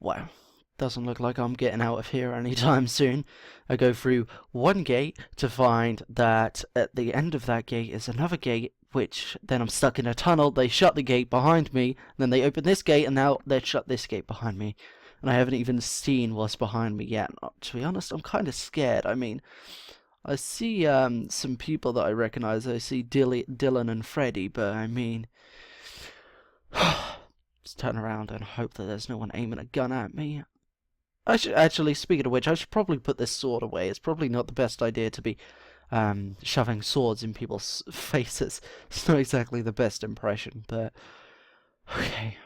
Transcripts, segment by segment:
Wow. Doesn't look like I'm getting out of here anytime soon. I go through one gate to find that at the end of that gate is another gate, which then I'm stuck in a tunnel. They shut the gate behind me, then they open this gate, and now they've shut this gate behind me. And I haven't even seen what's behind me yet. To be honest, I'm kind of scared. I mean, I see some people that I recognize. I see Dylan and Freddy, but I mean, just turn around and hope that there's no one aiming a gun at me. I should actually, speaking of which, I should probably put this sword away. It's probably not the best idea to be shoving swords in people's faces. It's not exactly the best impression, but okay.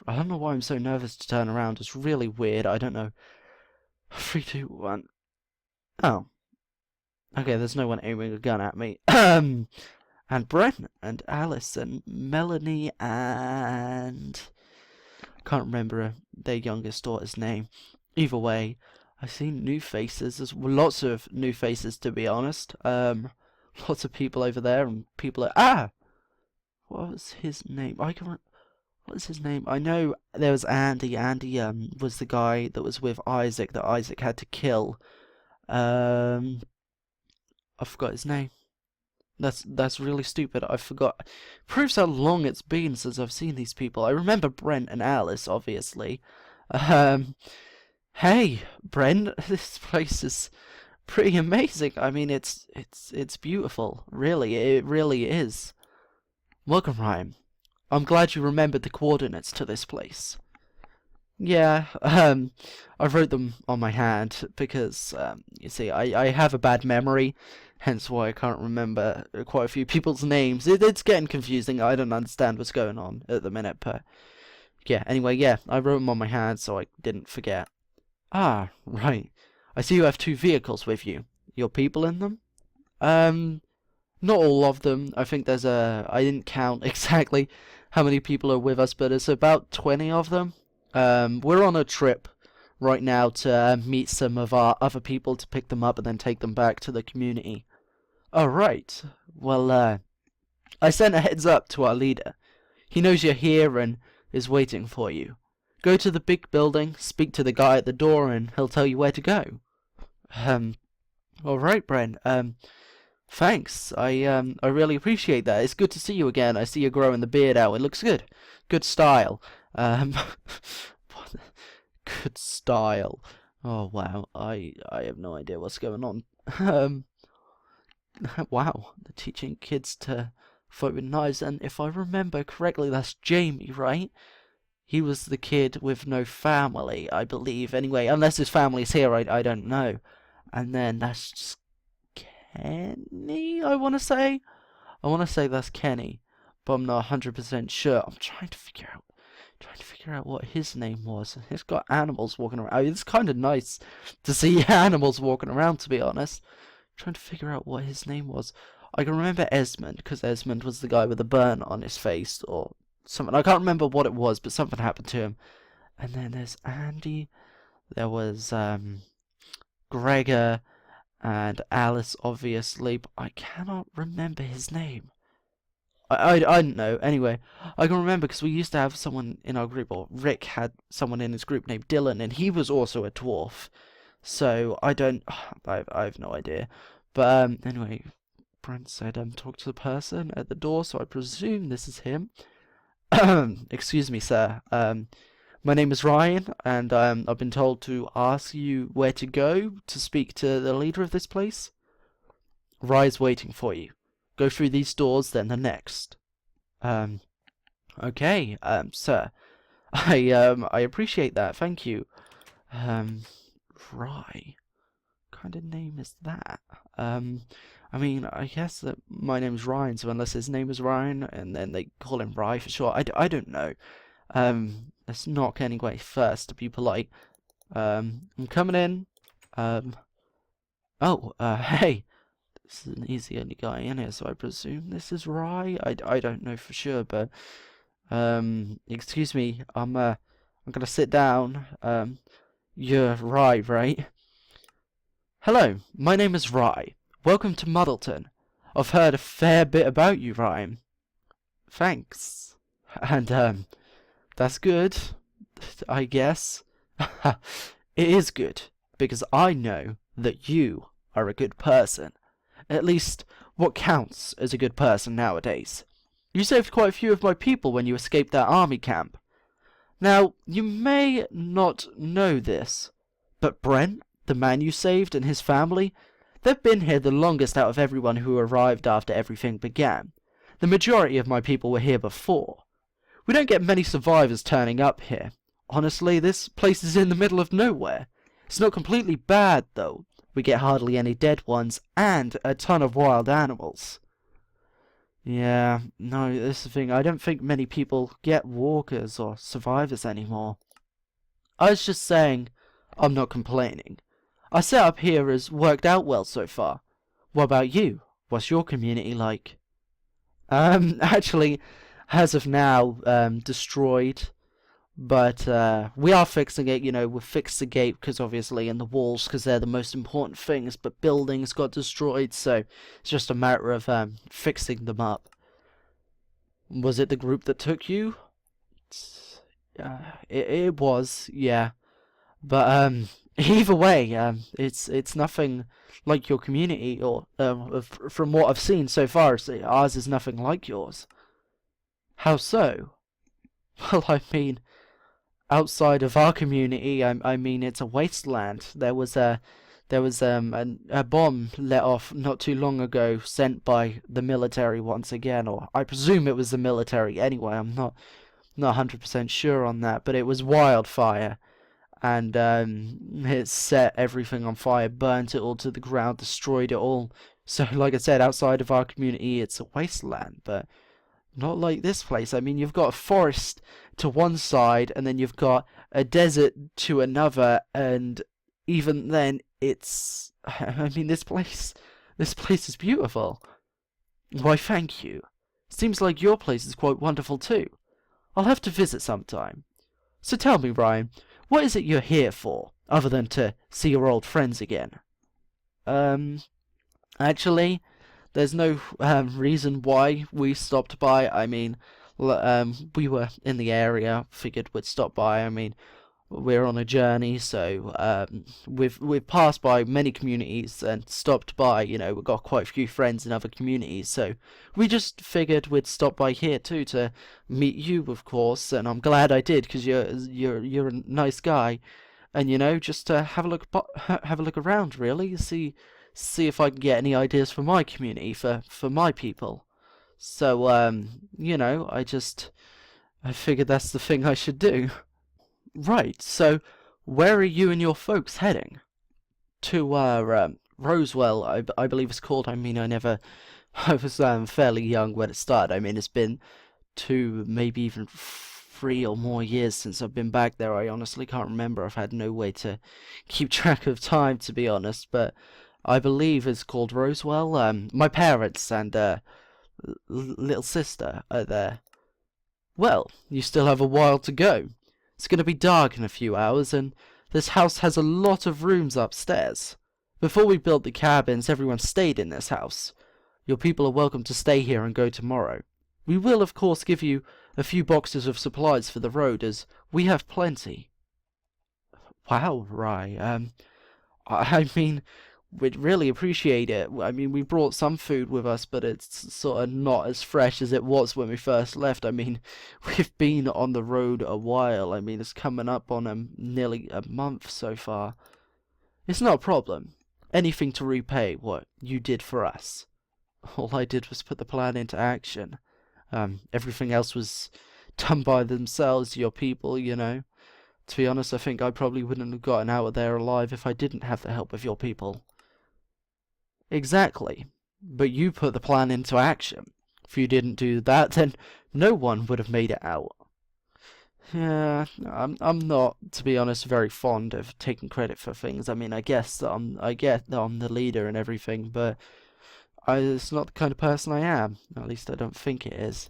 I don't know why I'm so nervous to turn around. It's really weird. I don't know. 3, 2, 1. Oh. Okay, there's no one aiming a gun at me. And Brent and Alice and Melanie and can't remember their youngest daughter's name. Either way, I see new faces. There's lots of new faces, to be honest. Lots of people over there, and people are... What was his name? What was his name? I know there was Andy. Andy, was the guy that was with Isaac, that Isaac had to kill. I forgot his name. That's really stupid. I forgot. Proves how long it's been since I've seen these people. I remember Brent and Alice, obviously. Hey, Brent, this place is pretty amazing. I mean, it's beautiful. Really, it really is. Welcome, Ryan. I'm glad you remembered the coordinates to this place. Yeah, I wrote them on my hand because, you see, I have a bad memory, hence why I can't remember quite a few people's names. It's getting confusing. I don't understand what's going on at the minute, but yeah, anyway, yeah, I wrote them on my hand so I didn't forget. Ah, right. I see you have 2 vehicles with you. Your people in them? Not all of them. I think there's I didn't count exactly how many people are with us, but it's about 20 of them. We're on a trip right now to meet some of our other people to pick them up and then take them back to the community. Oh, right. Well, I sent a heads up to our leader. He knows you're here and is waiting for you. Go to the big building, speak to the guy at the door, and he'll tell you where to go. Alright, Brent. Thanks. I really appreciate that. It's good to see you again. I see you're growing the beard out. It looks good. Good style. Good style. Oh, wow. I have no idea what's going on. Wow. They're teaching kids to fight with knives, and if I remember correctly, that's Jamie, right? He was the kid with no family, I believe. Anyway, unless his family's here, I don't know. And then that's just Kenny, I want to say. I want to say that's Kenny, but I'm not 100% sure. I'm trying to figure out what his name was. He's got animals walking around. I mean, it's kind of nice to see animals walking around, to be honest. I'm trying to figure out what his name was. I can remember Esmond, because Esmond was the guy with the burn on his face, or something. I can't remember what it was, but something happened to him. And then there's Andy. There was Gregor and Alice, obviously, but I cannot remember his name. I don't know. Anyway, I can remember because we used to have someone in our group, or Rick had someone in his group named Dylan, and he was also a dwarf. So I have no idea. But anyway, Brent said talk to the person at the door, so I presume this is him. Excuse me, sir. My name is Ryan, and I've been told to ask you where to go to speak to the leader of this place. Rye's waiting for you. Go through these doors, then the next. Okay, sir. I appreciate that. Thank you. Rye. What kind of name is that? I mean, I guess that my name's Ryan, so unless his name is Ryan, and then they call him Rye for short, I don't know. Let's knock anyway first to be polite. I'm coming in. Hey. This is an easy only guy in here, so I presume this is Rye. I don't know for sure, but excuse me, I'm gonna sit down. You're Rye, right? Hello, my name is Rye. Welcome to Muddleton. I've heard a fair bit about you, Ryan. Thanks. And that's good, I guess. It is good, because I know that you are a good person. At least, what counts as a good person nowadays. You saved quite a few of my people when you escaped that army camp. Now, you may not know this, but Brent, the man you saved, and his family, they've been here the longest out of everyone who arrived after everything began. The majority of my people were here before. We don't get many survivors turning up here. Honestly, this place is in the middle of nowhere. It's not completely bad, though. We get hardly any dead ones, and a ton of wild animals. Yeah, no, this is the thing. I don't think many people get walkers or survivors anymore. I was just saying, I'm not complaining. Our setup here has worked out well so far. What about you? What's your community like? Actually, as of now, destroyed. But we are fixing it, we fixed the gate because obviously, and the walls because they're the most important things, but buildings got destroyed, so it's just a matter of fixing them up. Was it the group that took you? It was, yeah. But either way, it's nothing like your community, or from what I've seen so far, ours is nothing like yours. How so? Well, I mean, outside of our community, I mean, it's a wasteland. There was a bomb let off not too long ago, sent by the military once again, or I presume it was the military anyway. I'm not 100% sure on that, but it was wildfire, and it set everything on fire, burnt it all to the ground, destroyed it all. So, like I said, outside of our community, it's a wasteland, but not like this place. I mean, you've got a forest to one side, and then you've got a desert to another, and even then, it's... I mean, this place is beautiful. Why, thank you. Seems like your place is quite wonderful too. I'll have to visit sometime. So tell me, Ryan, what is it you're here for, other than to see your old friends again? Actually, there's no reason why we stopped by. I mean, we were in the area, figured we'd stop by. I mean, we're on a journey, so we've passed by many communities and stopped by. We've got quite a few friends in other communities, so we just figured we'd stop by here too to meet you, of course. And I'm glad I did, because you're a nice guy, and just to have a look around, really, see if I can get any ideas for my community, for my people. So, I figured that's the thing I should do. Right, so where are you and your folks heading? To, Rosewell, I believe it's called. I mean, I was fairly young when it started. I mean, it's been 2, maybe even 3 or more years since I've been back there. I honestly can't remember. I've had no way to keep track of time, to be honest, but I believe it's called Rosewell. My parents and little sister are there. Well, you still have a while to go. It's going to be dark in a few hours, and this house has a lot of rooms upstairs. Before we built the cabins, everyone stayed in this house. Your people are welcome to stay here and go tomorrow. We will, of course, give you a few boxes of supplies for the road, as we have plenty. Wow, right. I mean, we'd really appreciate it. I mean, we brought some food with us, but it's sort of not as fresh as it was when we first left. I mean, we've been on the road a while. I mean, it's coming up on nearly a month so far. It's not a problem. Anything to repay what you did for us. All I did was put the plan into action. Everything else was done by themselves, your people, To be honest, I think I probably wouldn't have gotten out of there alive if I didn't have the help of your people. Exactly. But you put the plan into action. If you didn't do that, then no one would have made it out. Yeah, I'm not, to be honest, very fond of taking credit for things. I mean, I get that I'm the leader and everything, but it's not the kind of person I am. At least I don't think it is.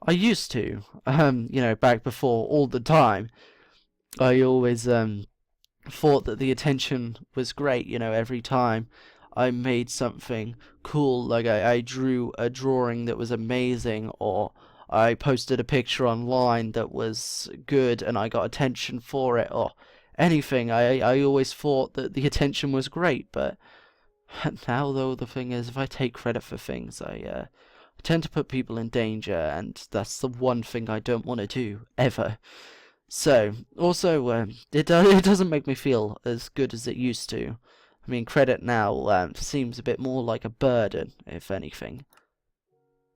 I used to, back before, all the time. I always thought that the attention was great, every time I made something cool, like I drew a drawing that was amazing, or I posted a picture online that was good and I got attention for it, or anything. I always thought that the attention was great, but now though the thing is, if I take credit for things, I tend to put people in danger, and that's the one thing I don't want to do, ever. So, also, it doesn't make me feel as good as it used to. I mean, credit now seems a bit more like a burden, if anything.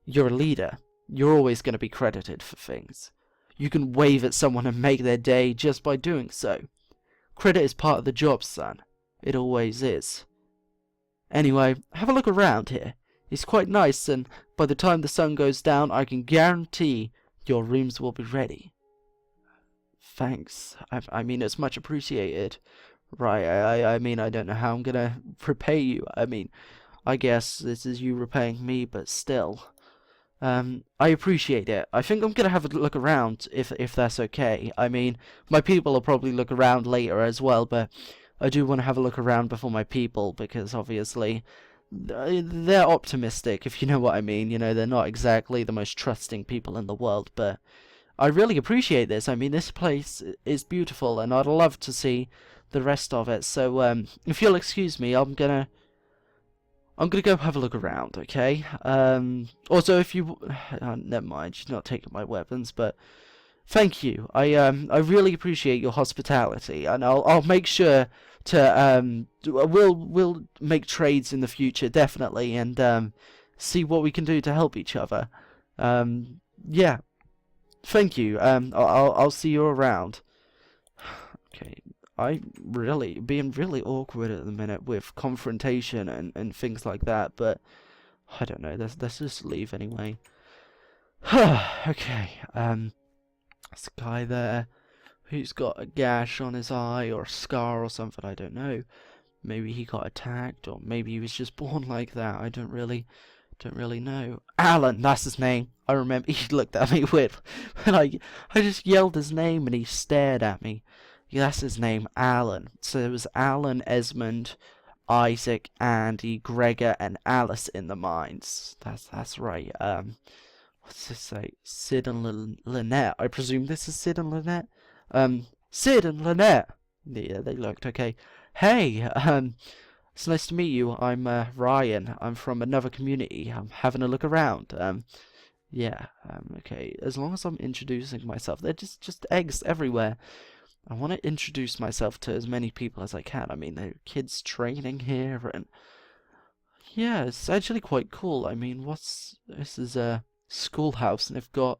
You're a leader. You're always going to be credited for things. You can wave at someone and make their day just by doing so. Credit is part of the job, son. It always is. Anyway, have a look around here. It's quite nice, and by the time the sun goes down, I can guarantee your rooms will be ready. Thanks. I mean, it's much appreciated. Right, I mean, I don't know how I'm gonna repay you. I mean, I guess this is you repaying me, but still. I appreciate it. I think I'm gonna have a look around, if that's okay. I mean, my people will probably look around later as well, but I do want to have a look around before my people, because obviously they're optimistic, if you know what I mean. You know, they're not exactly the most trusting people in the world, but I really appreciate this. I mean, this place is beautiful, and I'd love to see the rest of it. So, if you'll excuse me, I'm gonna go have a look around, okay? Also, if you, never mind, she's not taking my weapons, but thank you. I really appreciate your hospitality, and I'll make sure to we'll make trades in the future, definitely, and see what we can do to help each other. Yeah. Thank you. I'll see you around. Okay, being really awkward at the minute with confrontation and things like that, but I don't know. Let's just leave anyway. Okay. This guy there, who's got a gash on his eye or a scar or something. I don't know. Maybe he got attacked, or maybe he was just born like that. I don't really know. Alan, that's his name. I remember he looked at me weird, and I just yelled his name, and he stared at me. Yeah, that's his name, Alan. So it was Alan, Esmond, Isaac, Andy, Gregor, and Alice in the mines. That's right. What's this say? Sid and Lynette. I presume this is Sid and Lynette. Sid and Lynette. Yeah, they looked okay. Hey, it's nice to meet you. I'm Ryan. I'm from another community. I'm having a look around. Yeah. Okay. As long as I'm introducing myself, they're just eggs everywhere. I want to introduce myself to as many people as I can. I mean, there are kids training here, and yeah, it's actually quite cool. I mean, this is a schoolhouse, and they've got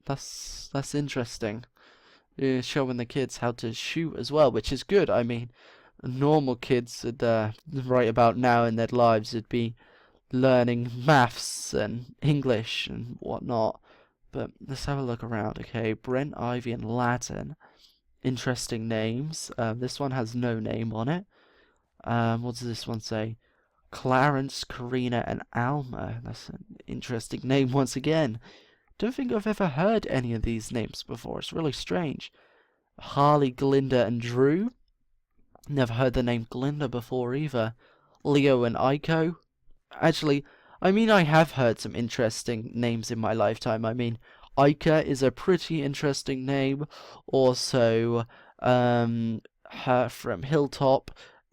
that's interesting. Showing the kids how to shoot as well, which is good. I mean, normal kids would right about now in their lives would be learning maths and English and whatnot. But let's have a look around. Okay, Brent, Ivy, and Latin. Interesting names. This one has no name on it. What does this one say? Clarence, Karina, and Alma. That's an interesting name once again. Don't think I've ever heard any of these names before. It's really strange. Harley, Glinda, and Drew. Never heard the name Glinda before either. Leo and Aiko. Actually, I mean, I have heard some interesting names in my lifetime. I mean, Aika is a pretty interesting name. Also, her from Hilltop,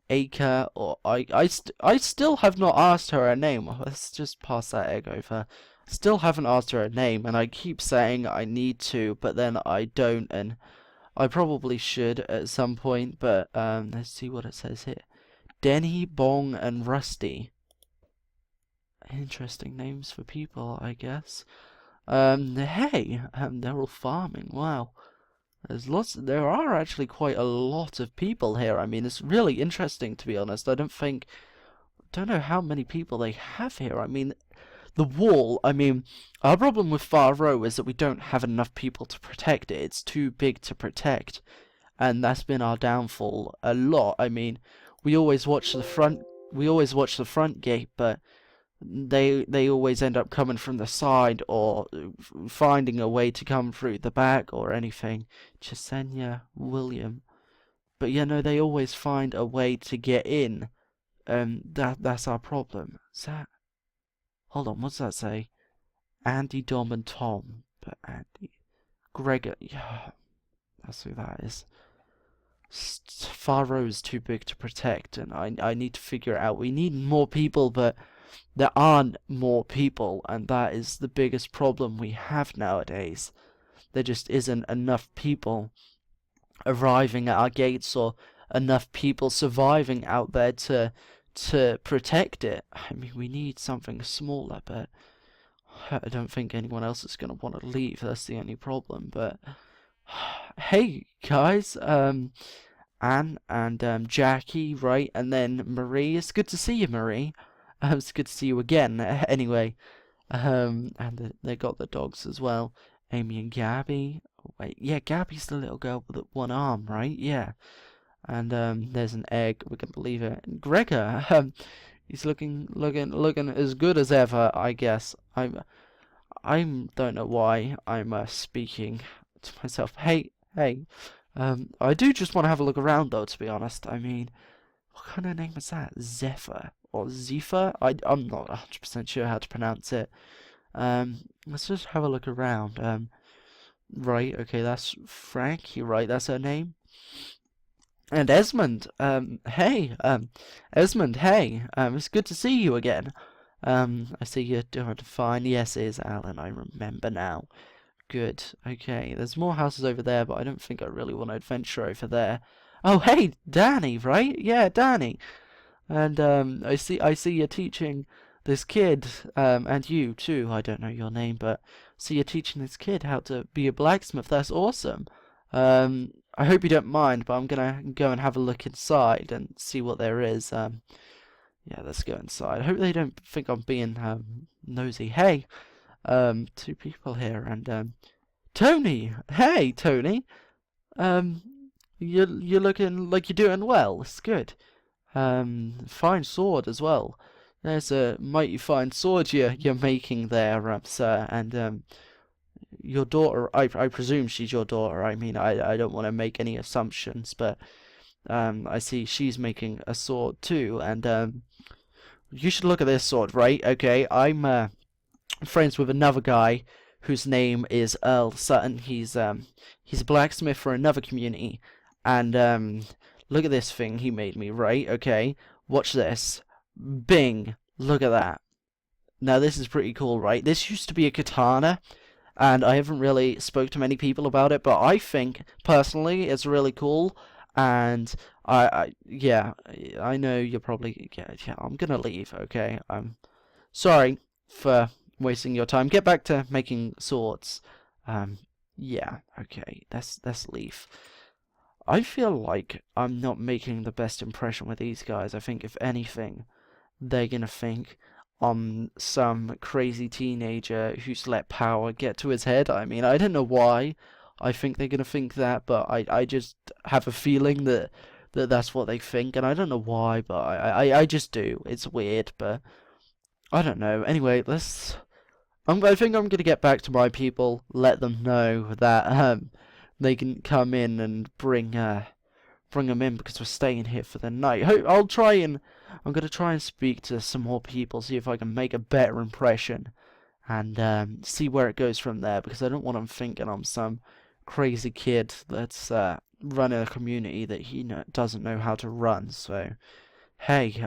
Aika, or I still have not asked her her name. Let's just pass that egg over. Still haven't asked her her name, and I keep saying I need to, but then I don't, and I probably should at some point, but let's see what it says here. Denny, Bong, and Rusty. Interesting names for people, I guess. Hey, they're all farming. Wow. There are actually quite a lot of people here. I mean, it's really interesting, to be honest. I don't know how many people they have here. I mean, the wall, I mean, our problem with Far Row is that we don't have enough people to protect it. It's too big to protect, and that's been our downfall a lot. I mean, we always watch the front gate, but they always end up coming from the side or finding a way to come through the back or anything. Chesenia, William. But yeah, no, they always find a way to get in. That's our problem. Is that... Hold on, what's that say? Andy, Dom, and Tom. But Andy... Gregor... Yeah, that's who that is. Faro's too big to protect, and I need to figure it out. We need more people, but there aren't more people, and that is the biggest problem we have nowadays. There just isn't enough people arriving at our gates, or enough people surviving out there to protect it. I mean, we need something smaller, but I don't think anyone else is going to want to leave. That's the only problem. But hey guys, Anne and Jackie, right, and then Marie. It's good to see you, Marie. It's good to see you again. Anyway, and they got the dogs as well. Amy and Gabby. Oh, wait, yeah, Gabby's the little girl with the one arm, right? Yeah. And there's an egg. We're gonna leave it. And Gregor, he's looking as good as ever, I guess. I don't know why I'm speaking to myself. Hey. I do just want to have a look around, though, to be honest. I mean, what kind of name is that? Zephyr or Zephyr? I'm not 100% sure how to pronounce it. Let's just have a look around. Right, okay, that's Frankie, right? That's her name. And Esmond, hey, Esmond, hey, it's good to see you again. I see you're doing fine. Yes, it is Alan, I remember now. Good, okay, there's more houses over there, but I don't think I really want to adventure over there. Oh, hey, Danny, right? Yeah, Danny. And, I see you're teaching this kid, and you, too, I don't know your name, but see you're teaching this kid how to be a blacksmith. That's awesome. I hope you don't mind, but I'm gonna go and have a look inside and see what there is. Yeah, let's go inside. I hope they don't think I'm being nosy. Hey, two people here, and Tony. Hey, Tony. You're looking like you're doing well. It's good. Fine sword as well. There's a mighty fine sword you're making there, sir, and your daughter, I presume she's your daughter. I mean, I don't want to make any assumptions, but I see she's making a sword too, and you should look at this sword, right? Okay, I'm friends with another guy whose name is Earl Sutton. He's a blacksmith for another community, and look at this thing he made me, right? Okay, watch this. Bing! Look at that. Now this is pretty cool, right? This used to be a katana, and I haven't really spoke to many people about it, but I think personally it's really cool. And yeah, I know you're probably yeah. I'm gonna leave. Okay, I'm sorry for wasting your time. Get back to making swords. Yeah. Okay. Let's leave. I feel like I'm not making the best impression with these guys. I think if anything, they're gonna think I'm some crazy teenager who's let power get to his head. I mean, I don't know why I think they're gonna think that, but I just have a feeling that that's what they think, and I don't know why, but I just do. It's weird, but I don't know. Anyway, I think I'm gonna get back to my people, let them know that they can come in and bring them in because we're staying here for the night. I'm gonna try and speak to some more people, see if I can make a better impression, and see where it goes from there, because I don't want them thinking I'm some crazy kid that's running a community that he doesn't know how to run. So, hey,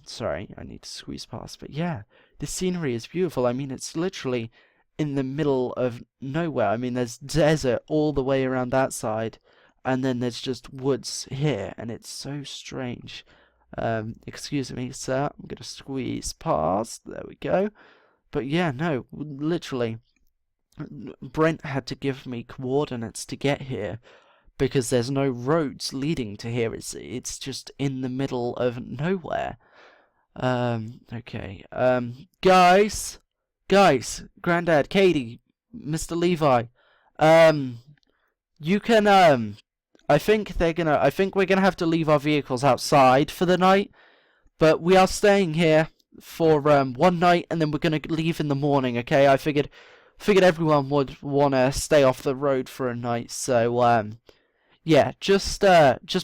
sorry, I need to squeeze past, but yeah, this scenery is beautiful. I mean, it's literally in the middle of nowhere. I mean, there's desert all the way around that side, and then there's just woods here, and it's so strange. Excuse me, sir, I'm gonna squeeze past. There we go. But yeah, no, literally, Brent had to give me coordinates to get here because there's no roads leading to here. It's just in the middle of nowhere. Okay. Guys, Granddad, Katie, Mr. Levi, you can I think we're gonna have to leave our vehicles outside for the night, but we are staying here for one night, and then we're gonna leave in the morning. Okay, I figured everyone would wanna stay off the road for a night, so yeah, just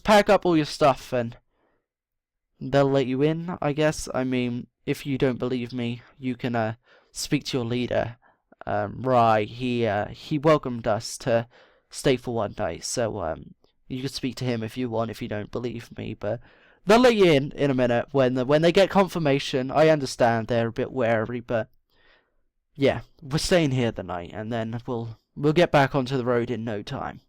pack up all your stuff and they'll let you in, I guess. I mean, if you don't believe me, you can speak to your leader. Rye, he welcomed us to stay for one night, so you can speak to him if you want, if you don't believe me, but they'll let you in a minute when they get confirmation. I understand they're a bit wary, but yeah, we're staying here the night, and then we'll get back onto the road in no time.